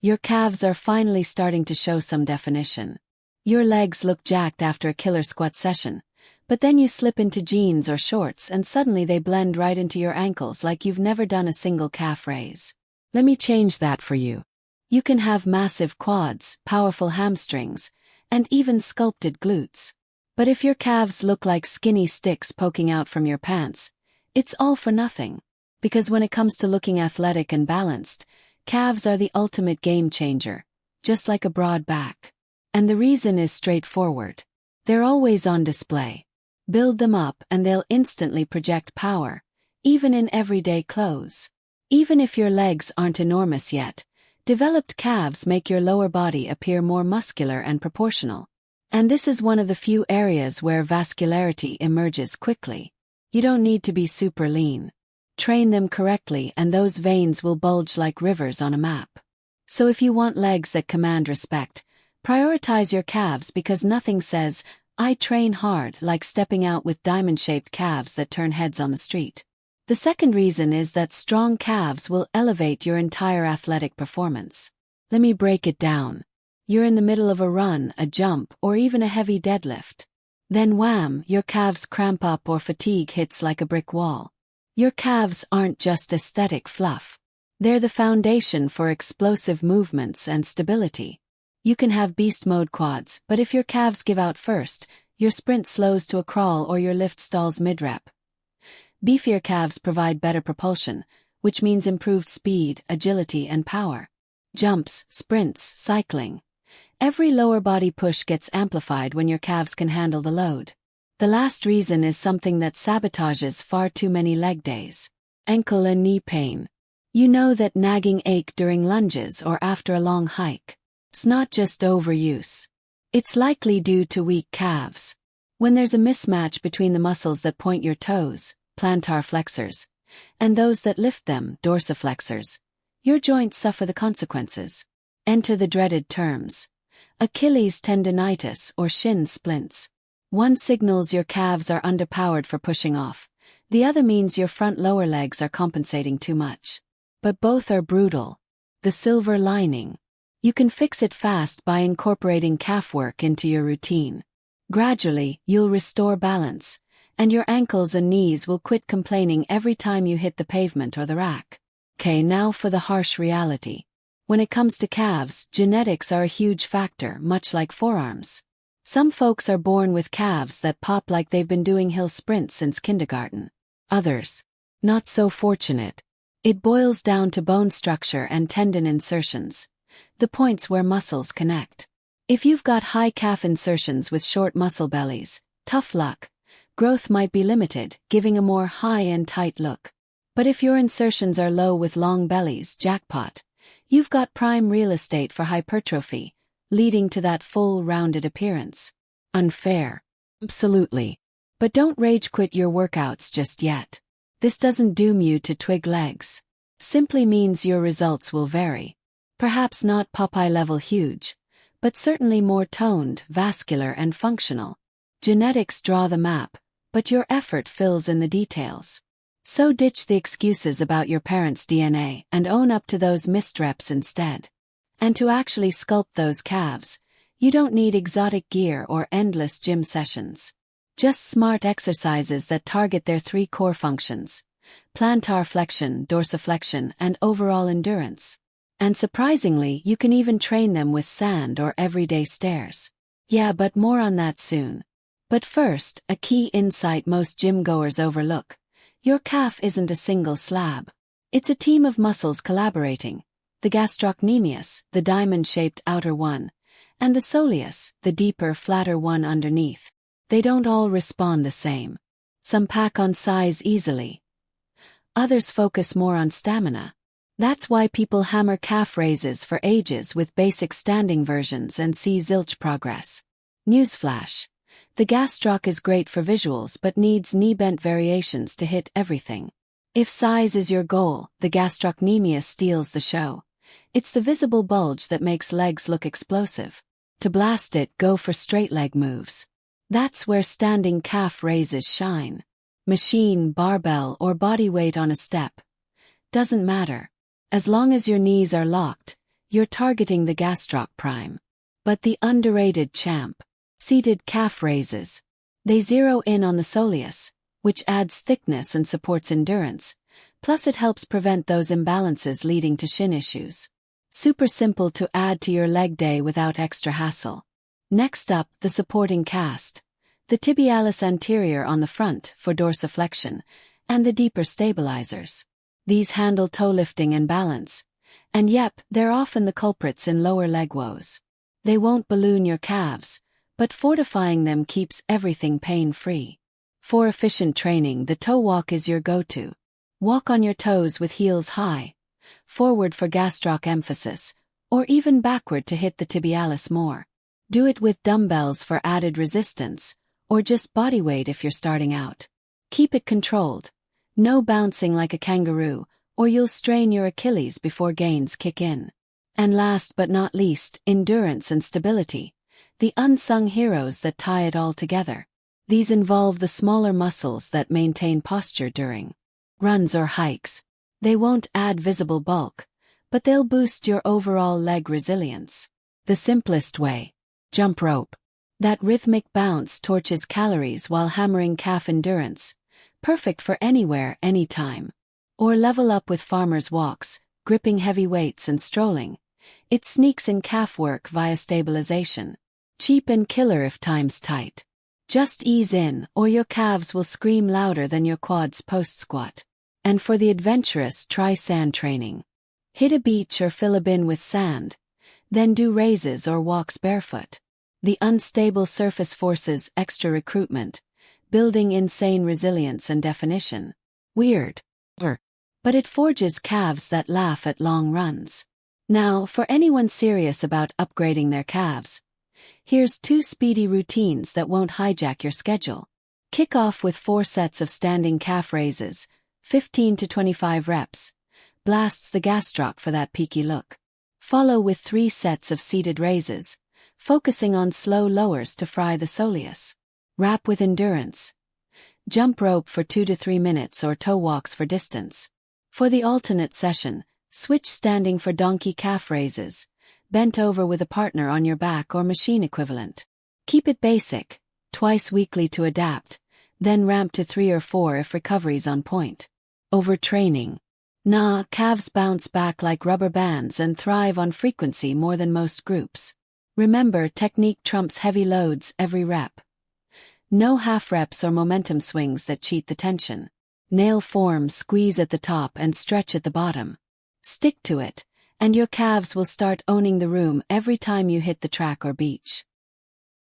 Your calves are finally starting to show some definition. Your legs look jacked after a killer squat session, but then you slip into jeans or shorts and suddenly they blend right into your ankles like you've never done a single calf raise. Let me change that for you. You can have massive quads, powerful hamstrings, and even sculpted glutes. But if your calves look like skinny sticks poking out from your pants, it's all for nothing. Because when it comes to looking athletic and balanced, calves are the ultimate game changer, just like a broad back. And the reason is straightforward. They're always on display. Build them up and they'll instantly project power, even in everyday clothes. Even if your legs aren't enormous yet, developed calves make your lower body appear more muscular and proportional. And this is one of the few areas where vascularity emerges quickly. You don't need to be super lean. Train them correctly and those veins will bulge like rivers on a map. So if you want legs that command respect, prioritize your calves because nothing says, "I train hard," like stepping out with diamond-shaped calves that turn heads on the street. The second reason is that strong calves will elevate your entire athletic performance. Let me break it down. You're in the middle of a run, a jump, or even a heavy deadlift. Then wham, your calves cramp up or fatigue hits like a brick wall. Your calves aren't just aesthetic fluff. They're the foundation for explosive movements and stability. You can have beast mode quads, but if your calves give out first, your sprint slows to a crawl or your lift stalls mid-rep. Beefier calves provide better propulsion, which means improved speed, agility, and power. Jumps, sprints, cycling. Every lower body push gets amplified when your calves can handle the load. The last reason is something that sabotages far too many leg days. Ankle and knee pain. You know that nagging ache during lunges or after a long hike. It's not just overuse. It's likely due to weak calves. When there's a mismatch between the muscles that point your toes, plantar flexors, and those that lift them, dorsiflexors, your joints suffer the consequences. Enter the dreaded terms. Achilles tendinitis or shin splints. One signals your calves are underpowered for pushing off. The other means your front lower legs are compensating too much. But both are brutal. The silver lining. You can fix it fast by incorporating calf work into your routine. Gradually, you'll restore balance, and your ankles and knees will quit complaining every time you hit the pavement or the rack. Okay, now for the harsh reality. When it comes to calves, genetics are a huge factor, much like forearms. Some folks are born with calves that pop like they've been doing hill sprints since kindergarten. Others, not so fortunate. It boils down to bone structure and tendon insertions, the points where muscles connect. If you've got high calf insertions with short muscle bellies, tough luck. Growth might be limited, giving a more high and tight look. But if your insertions are low with long bellies, jackpot. You've got prime real estate for hypertrophy, leading to that full, rounded appearance. Unfair. Absolutely. But don't rage quit your workouts just yet. This doesn't doom you to twig legs. Simply means your results will vary. Perhaps not Popeye-level huge, but certainly more toned, vascular, and functional. Genetics draw the map, but your effort fills in the details. So ditch the excuses about your parents' DNA and own up to those missed reps instead. And to actually sculpt those calves, you don't need exotic gear or endless gym sessions. Just smart exercises that target their three core functions: plantar flexion, dorsiflexion, and overall endurance. And surprisingly, you can even train them with sand or everyday stairs. Yeah, but more on that soon. But first, a key insight most gym goers overlook. Your calf isn't a single slab. It's a team of muscles collaborating. The gastrocnemius, the diamond-shaped outer one, and the soleus, the deeper, flatter one underneath. They don't all respond the same. Some pack on size easily. Others focus more on stamina. That's why people hammer calf raises for ages with basic standing versions and see zilch progress. Newsflash. The gastroc is great for visuals but needs knee-bent variations to hit everything. If size is your goal, the gastrocnemius steals the show. It's the visible bulge that makes legs look explosive. To blast it, go for straight leg moves. That's where standing calf raises shine. Machine, barbell, or body weight on a step. Doesn't matter. As long as your knees are locked, you're targeting the gastroc prime. But the underrated champ, seated calf raises. They zero in on the soleus, which adds thickness and supports endurance, plus it helps prevent those imbalances leading to shin issues. Super simple to add to your leg day without extra hassle. Next up, the supporting cast. The tibialis anterior on the front for dorsiflexion, and the deeper stabilizers. These handle toe lifting and balance. And yep, they're often the culprits in lower leg woes. They won't balloon your calves, but fortifying them keeps everything pain-free. For efficient training, the toe walk is your go-to. Walk on your toes with heels high, forward for gastroc emphasis, or even backward to hit the tibialis more. Do it with dumbbells for added resistance, or just body weight if you're starting out. Keep it controlled. No bouncing like a kangaroo, or you'll strain your Achilles before gains kick in. And last but not least, endurance and stability. The unsung heroes that tie it all together. These involve the smaller muscles that maintain posture during runs or hikes. They won't add visible bulk, but they'll boost your overall leg resilience. The simplest way. Jump rope. That rhythmic bounce torches calories while hammering calf endurance. Perfect for anywhere, anytime. Or level up with farmer's walks, gripping heavy weights and strolling. It sneaks in calf work via stabilization. Cheap and killer if time's tight. Just ease in, or your calves will scream louder than your quads post-squat. And for the adventurous, try sand training. Hit a beach or fill a bin with sand. Then do raises or walks barefoot. The unstable surface forces extra recruitment, building insane resilience and definition. Weird. But it forges calves that laugh at long runs. Now, for anyone serious about upgrading their calves, here's 2 speedy routines that won't hijack your schedule. Kick off with 4 sets of standing calf raises, 15 to 25 reps. Blasts the gastroc for that peaky look. Follow with 3 sets of seated raises, focusing on slow lowers to fry the soleus. Wrap with endurance. Jump rope for 2 to 3 minutes or toe walks for distance. For the alternate session, switch standing for donkey calf raises, bent over with a partner on your back or machine equivalent. Keep it basic, twice weekly to adapt, then ramp to 3 or 4 if recovery's on point. Overtraining. Nah, calves bounce back like rubber bands and thrive on frequency more than most groups. Remember, technique trumps heavy loads every rep. No half reps or momentum swings that cheat the tension. Nail form, squeeze at the top and stretch at the bottom. Stick to it, and your calves will start owning the room every time you hit the track or beach.